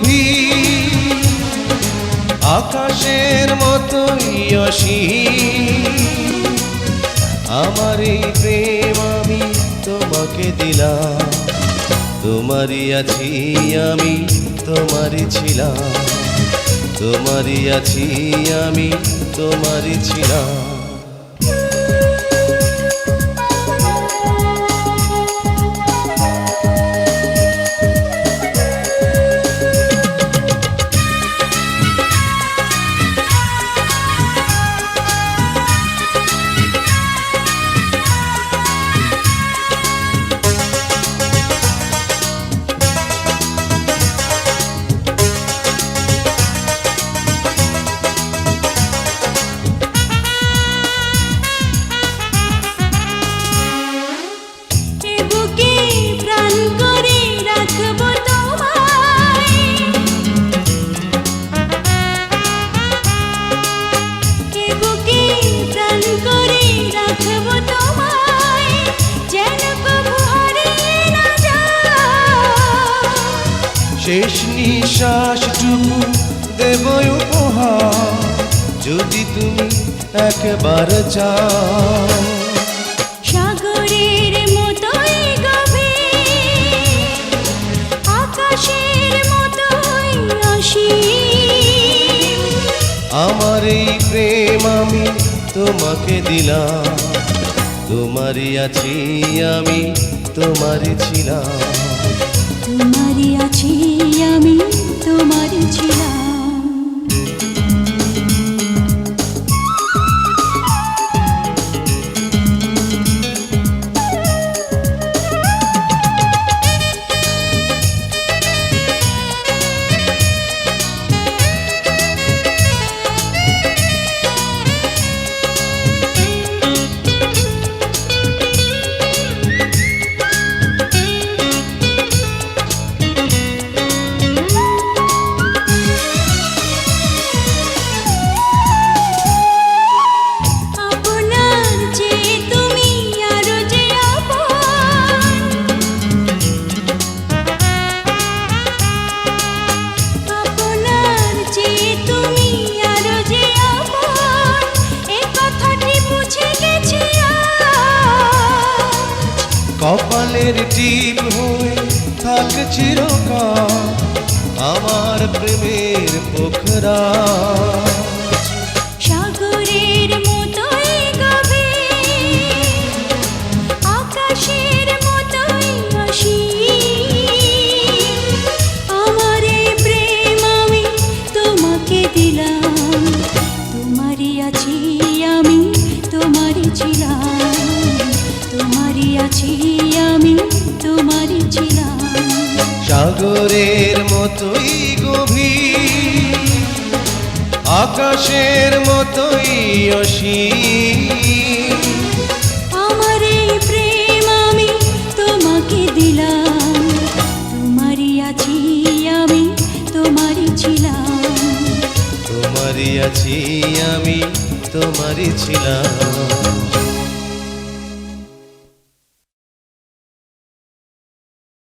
গভীর, আকাশের মতোই অসীম। আমার এই প্রেম আমি তোমাকে দিলাম, তোমারই আছি আমি, তোমারই ছিলাম, তোমারই আছি আমি, তোমারই ছিলাম। শেষ নিঃশ্বাসটুকু দেব উপহার, যদি তুমি একবার চাও। সাগরের মতোই গভীর, আকাশের মতোই অসীম। আমার এই প্রেম আমি তোমাকে দিলাম, তোমারই আছি আমি, তোমারই ছিলাম, তোমারই আছি আমি, তোমারই ছিলাম। কপালের টিপ হয়ে থাক চিরকাল আমার প্রেমের পোখরা। সাগরের মতোই গভীর, আকাশের মতোই অসীম। আমার এই প্রেম আমি তোমাকে দিলাম, তোমারই আছি আমি, তোমারই ছিলাম, তোমারই আছি আমি, তোমারই ছিলাম। সাগরের মতোই গভীর, আকাশের মতোই অসীম। আমার এই প্রেম আমি তোমাকে দিলাম, তোমারই আছি আমি, তোমারই ছিলাম, তোমারই আছি আমি, তোমারই ছিলাম।